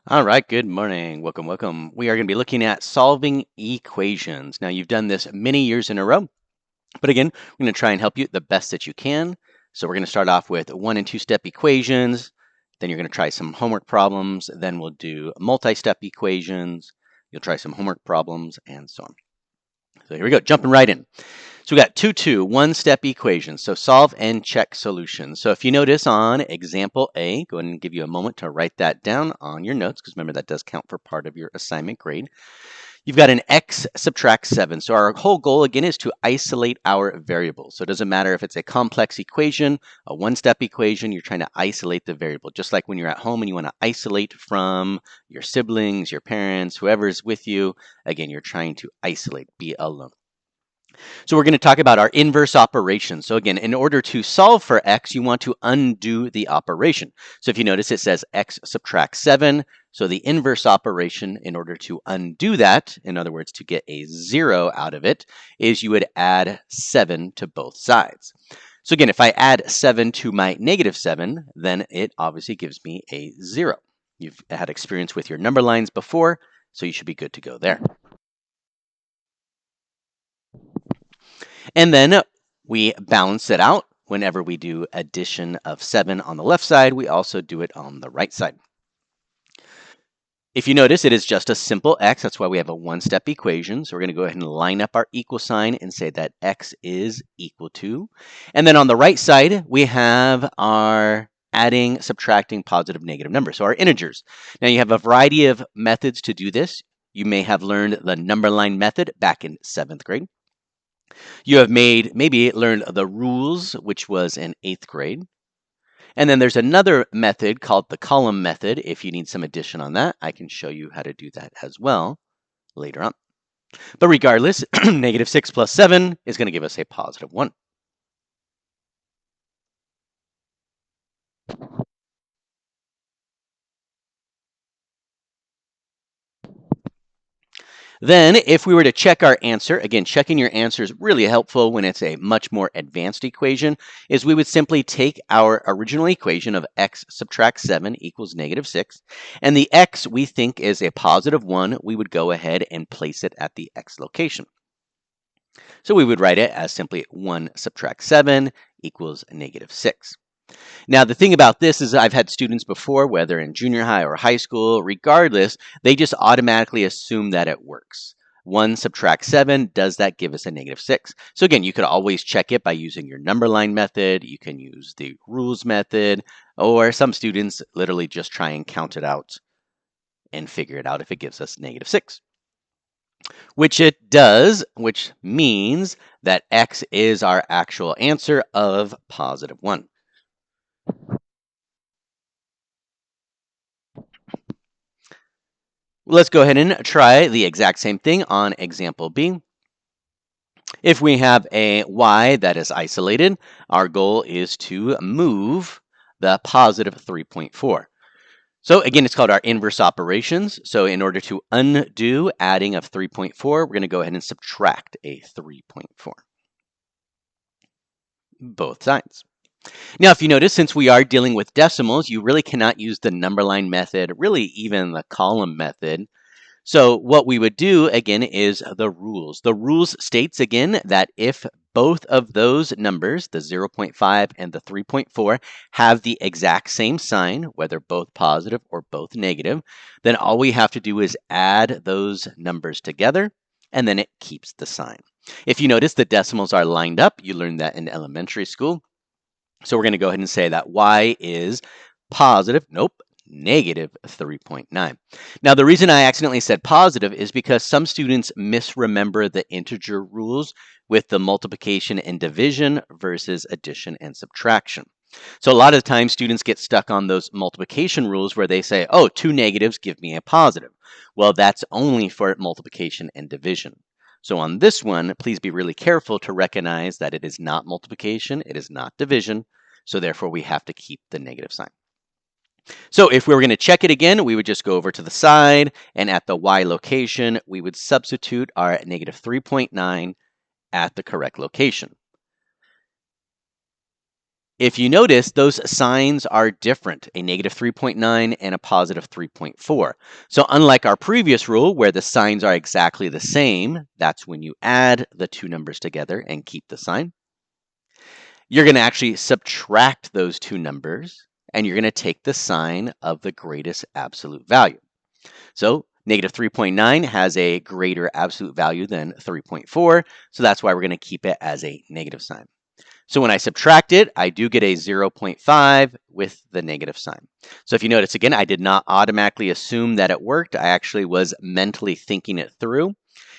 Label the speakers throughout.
Speaker 1: All right, good morning. Welcome, welcome. We are going to be looking at solving equations. Now, you've done this many years in a row, but again, we're going to try and help you the best that you can. So, we're going to start off with 1 and 2 step equations. Then, you're going to try some homework problems. Then, we'll do multi step equations. You'll try some homework problems and so on. So, here we go, jumping right in. So we got two one-step equations. So solve and check solutions. So if you notice on example A, go ahead and give you a moment to write that down on your notes, because remember that does count for part of your assignment grade. You've got an x subtract 7. So our whole goal again is to isolate our variables. So it doesn't matter if it's a complex equation, a one-step equation, you're trying to isolate the variable. Just like when you're at home and you want to isolate from your siblings, your parents, whoever's with you, again, you're trying to isolate, be alone. So we're going to talk about our inverse operation. So again, in order to solve for x, you want to undo the operation. So if you notice, it says x subtract 7. So the inverse operation, in order to undo that, in other words, to get a 0 out of it, is you would add 7 to both sides. So again, if I add 7 to my negative 7, then it obviously gives me a 0. You've had experience with your number lines before, so you should be good to go there. And then we balance it out. Whenever we do addition of 7 on the left side, we also do it on the right side. If you notice, it is just a simple x. That's why we have a one-step equation. So we're going to go ahead and line up our equal sign and say that x is equal to. And then on the right side, we have our adding, subtracting, positive, negative numbers. So our integers. Now you have a variety of methods to do this. You may have learned the number line method back in 7th grade. You have maybe learned the rules, which was in 8th grade. And then there's another method called the column method. If you need some addition on that, I can show you how to do that as well later on. But regardless, negative 6 plus 7 is going to give us a positive 1. Then, if we were to check our answer, again, checking your answer is really helpful when it's a much more advanced equation, is we would simply take our original equation of x subtract 7 equals negative 6, and the x we think is a positive 1, we would go ahead and place it at the x location. So we would write it as simply 1 subtract 7 equals negative 6. Now, the thing about this is I've had students before, whether in junior high or high school, regardless, they just automatically assume that it works. 1 subtract 7, does that give us a negative 6? So again, you could always check it by using your number line method. You can use the rules method, or some students literally just try and count it out and figure it out if it gives us negative 6. Which it does, which means that x is our actual answer of positive 1. Let's go ahead and try the exact same thing on example B. If we have a y that is isolated, our goal is to move the positive 3.4. So again, it's called our inverse operations. So in order to undo adding of 3.4, we're going to go ahead and subtract a 3.4. Both sides. Now, if you notice, since we are dealing with decimals, you really cannot use the number line method, really even the column method. So what we would do, again, is the rules. The rules states, again, that if both of those numbers, the 0.5 and the 3.4, have the exact same sign, whether both positive or both negative, then all we have to do is add those numbers together, and then it keeps the sign. If you notice, the decimals are lined up. You learned that in elementary school. So we're going to go ahead and say that y is negative 3.9. Now, the reason I accidentally said positive is because some students misremember the integer rules with the multiplication and division versus addition and subtraction. So a lot of times students get stuck on those multiplication rules where they say, oh, 2 negatives give me a positive. Well, that's only for multiplication and division. So on this one, please be really careful to recognize that it is not multiplication, it is not division, so therefore we have to keep the negative sign. So if we were going to check it again, we would just go over to the side, and at the y location, we would substitute our negative 3.9 at the correct location. If you notice, those signs are different, a negative 3.9 and a positive 3.4. So unlike our previous rule where the signs are exactly the same, that's when you add the two numbers together and keep the sign. You're going to actually subtract those two numbers, and you're going to take the sign of the greatest absolute value. So negative 3.9 has a greater absolute value than 3.4, so that's why we're going to keep it as a negative sign. So when I subtract it, I do get a 0.5 with the negative sign. So if you notice, again, I did not automatically assume that it worked. I actually was mentally thinking it through.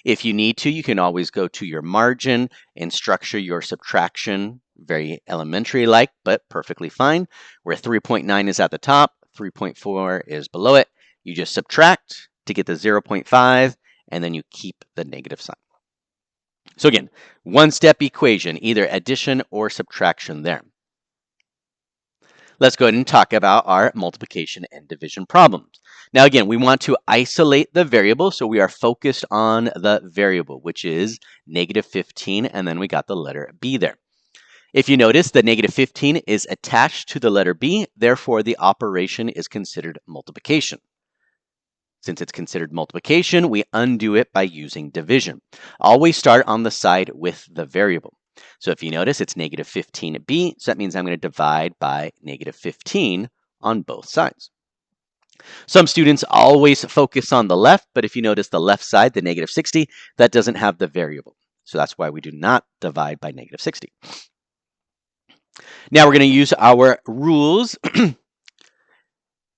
Speaker 1: If you need to, you can always go to your margin and structure your subtraction very elementary like, but perfectly fine. Where 3.9 is at the top, 3.4 is below it. You just subtract to get the 0.5, and then you keep the negative sign. So again, one-step equation, either addition or subtraction there. Let's go ahead and talk about our multiplication and division problems. Now again, we want to isolate the variable, so we are focused on the variable, which is negative 15, and then we got the letter B there. If you notice, the negative 15 is attached to the letter B, therefore the operation is considered multiplication. Since it's considered multiplication, we undo it by using division. Always start on the side with the variable. So if you notice, it's negative 15b, so that means I'm going to divide by negative 15 on both sides. Some students always focus on the left, but if you notice the left side, the negative 60, that doesn't have the variable. So that's why we do not divide by negative 60. Now we're going to use our rules.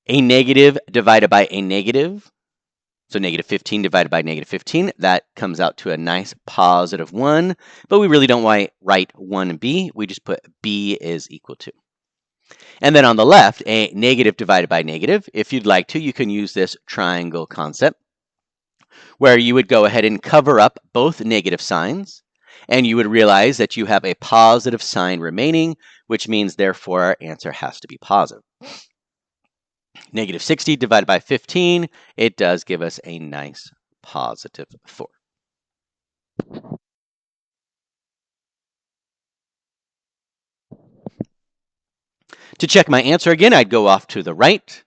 Speaker 1: A negative divided by a negative. So negative 15 divided by negative 15, that comes out to a nice positive 1. But we really don't write 1b. We just put b is equal to. And then on the left, a negative divided by negative. If you'd like to, you can use this triangle concept, where you would go ahead and cover up both negative signs, and you would realize that you have a positive sign remaining, which means therefore our answer has to be positive. Negative 60 divided by 15, it does give us a nice positive 4. To check my answer again, I'd go off to the right.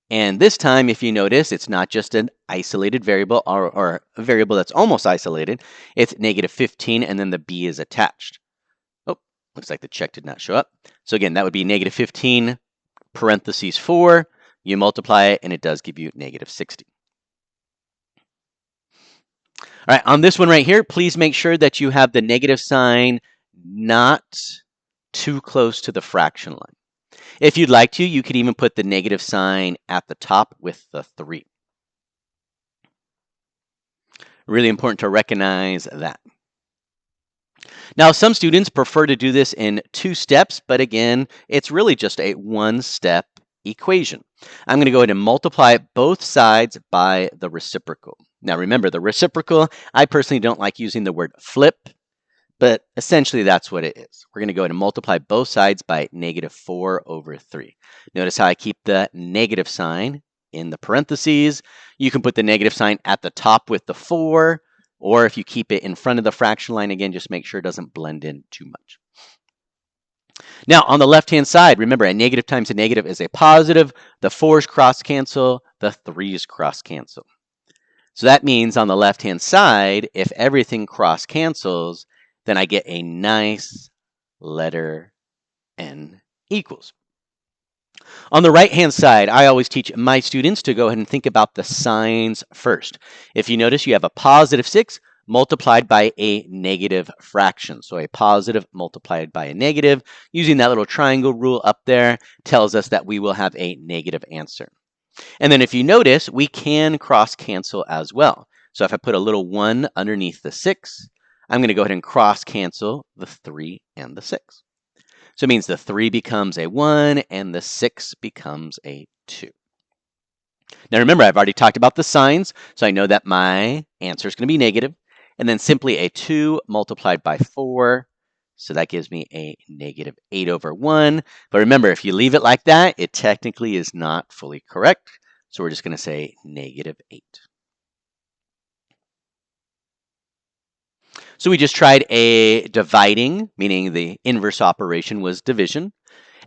Speaker 1: And this time, if you notice, it's not just an isolated variable or a variable that's almost isolated. It's negative 15, and then the b is attached. Oh, looks like the check did not show up. So again, that would be negative 15 parentheses 4. You multiply it, and it does give you negative 60. All right, on this one right here, please make sure that you have the negative sign not too close to the fraction line. If you'd like to, you could even put the negative sign at the top with the 3. Really important to recognize that. Now, some students prefer to do this in 2 steps, but again, it's really just a one-step equation. I'm going to go ahead and multiply both sides by the reciprocal. Now, remember, the reciprocal, I personally don't like using the word flip, but essentially that's what it is. We're going to go ahead and multiply both sides by negative 4 over 3. Notice how I keep the negative sign in the parentheses. You can put the negative sign at the top with the 4, or if you keep it in front of the fraction line, again, just make sure it doesn't blend in too much. Now, on the left-hand side, remember, a negative times a negative is a positive. The 4's cross-cancel, the 3's cross-cancel. So that means on the left-hand side, if everything cross-cancels, then I get a nice letter N equals. On the right-hand side, I always teach my students to go ahead and think about the signs first. If you notice, you have a positive 6 multiplied by a negative fraction. So a positive multiplied by a negative, using that little triangle rule up there, tells us that we will have a negative answer. And then if you notice, we can cross-cancel as well. So if I put a little 1 underneath the 6, I'm going to go ahead and cross-cancel the 3 and the 6. So it means the 3 becomes a 1 and the 6 becomes a 2. Now remember, I've already talked about the signs, so I know that my answer is going to be negative. And then simply a 2 multiplied by 4, so that gives me a negative 8 over 1. But remember, if you leave it like that, it technically is not fully correct. So we're just going to say negative 8. So we just tried a dividing, meaning the inverse operation was division.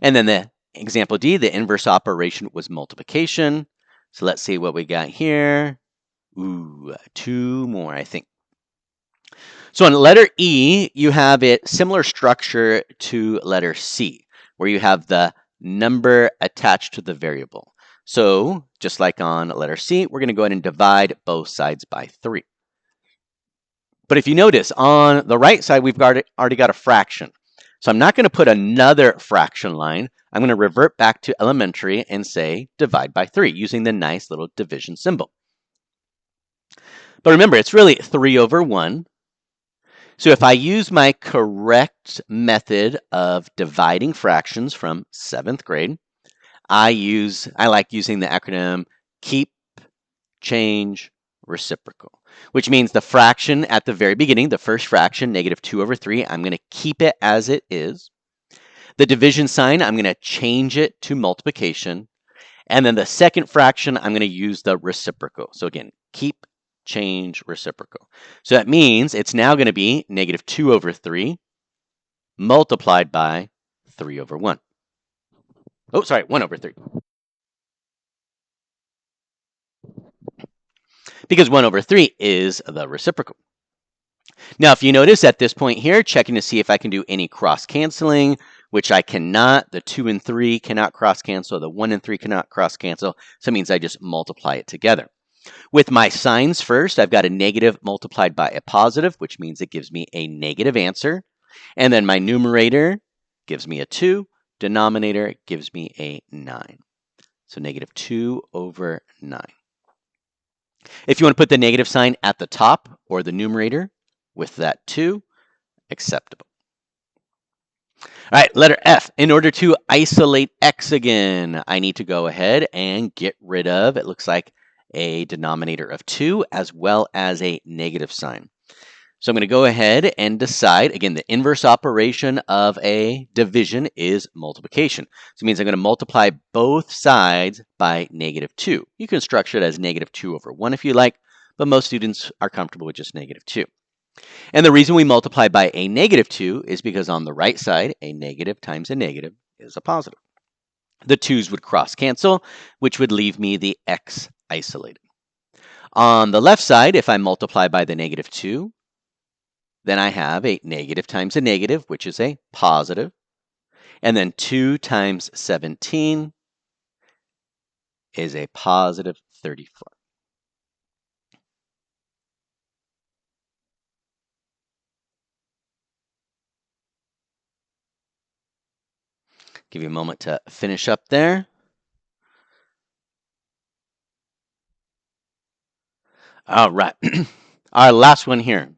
Speaker 1: And then the example D, the inverse operation was multiplication. So let's see what we got here. Ooh, two more, I think. So in letter E, you have it similar structure to letter C, where you have the number attached to the variable. So just like on letter C, we're going to go ahead and divide both sides by 3. But if you notice, on the right side, we've already got a fraction. So I'm not going to put another fraction line. I'm going to revert back to elementary and say divide by 3 using the nice little division symbol. But remember, it's really 3 over 1. So if I use my correct method of dividing fractions from 7th grade, I like using the acronym keep, change, reciprocal, which means the fraction at the very beginning, the first fraction, negative 2 over 3, I'm going to keep it as it is. The division sign, I'm going to change it to multiplication. And then the second fraction, I'm going to use the reciprocal. So again, keep, change, reciprocal. So that means it's now going to be negative 2 over 3 multiplied by 3 over 1. Oh, sorry, 1 over 3. Because 1 over 3 is the reciprocal. Now, if you notice at this point here, checking to see if I can do any cross-canceling, which I cannot. The 2 and 3 cannot cross-cancel. The 1 and 3 cannot cross-cancel. So it means I just multiply it together. With my signs first, I've got a negative multiplied by a positive, which means it gives me a negative answer. And then my numerator gives me a 2. Denominator gives me a 9. So negative 2 over 9. If you want to put the negative sign at the top or the numerator with that 2, acceptable. All right, letter F. In order to isolate x again, I need to go ahead and get rid of, it looks like, a denominator of 2 as well as a negative sign. So I'm going to go ahead and decide, again, the inverse operation of a division is multiplication. So it means I'm going to multiply both sides by negative 2. You can structure it as negative 2 over 1 if you like, but most students are comfortable with just negative 2. And the reason we multiply by a negative 2 is because on the right side, a negative times a negative is a positive. The 2's would cross cancel, which would leave me the x isolated. On the left side, if I multiply by the negative 2, then I have a negative times a negative, which is a positive. And then 2 times 17 is a positive 34. Give you a moment to finish up there. All right. Our last one here.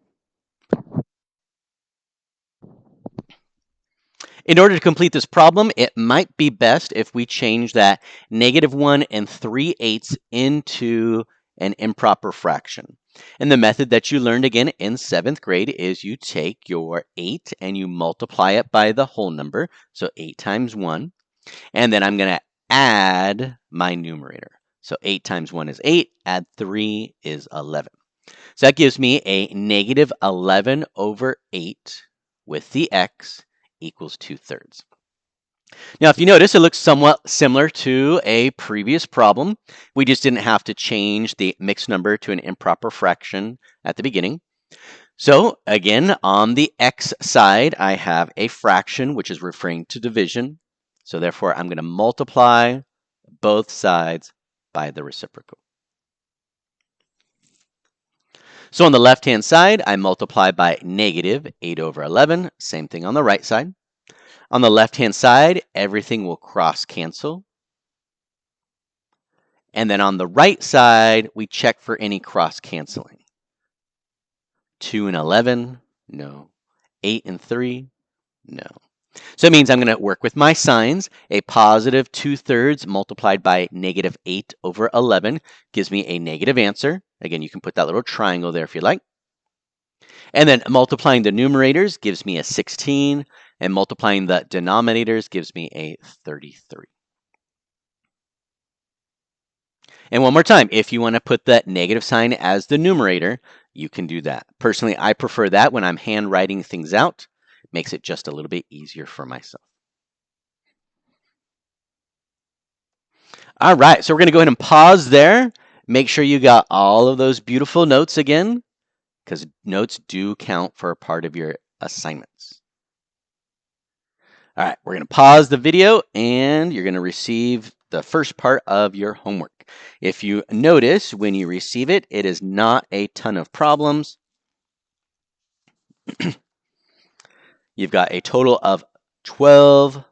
Speaker 1: In order to complete this problem, it might be best if we change that negative 1 and 3/8 into an improper fraction. And the method that you learned again in 7th grade is you take your 8 and you multiply it by the whole number, so 8 times 1. And then I'm going to add my numerator. So 8 times 1 is 8, add 3 is 11. So that gives me a negative 11 over 8 with the x equals 2/3. Now, if you notice, it looks somewhat similar to a previous problem. We just didn't have to change the mixed number to an improper fraction at the beginning. So again, on the x side, I have a fraction, which is referring to division. So therefore, I'm going to multiply both sides by the reciprocal. So on the left-hand side, I multiply by negative 8 over 11. Same thing on the right side. On the left-hand side, everything will cross-cancel. And then on the right side, we check for any cross-canceling. 2 and 11, no. 8 and 3, no. So it means I'm going to work with my signs. A positive 2/3 multiplied by negative 8 over 11 gives me a negative answer. Again, you can put that little triangle there if you like. And then multiplying the numerators gives me a 16, and multiplying the denominators gives me a 33. And one more time, if you want to put that negative sign as the numerator, you can do that. Personally, I prefer that when I'm handwriting things out. It makes it just a little bit easier for myself. All right, so we're going to go ahead and pause there. Make sure you got all of those beautiful notes again, because notes do count for a part of your assignments. All right, we're going to pause the video and you're going to receive the first part of your homework. If you notice when you receive it, it is not a ton of problems. You've got a total of 12,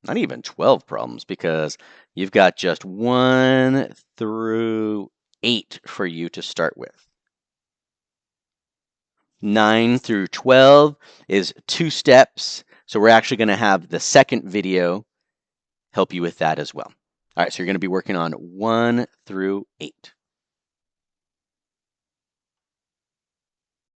Speaker 1: not even 12 problems, because you've got just 1 through 8 for you to start with. 9 through 12 is 2 steps. So we're actually going to have the second video help you with that as well. All right, so you're going to be working on 1 through 8.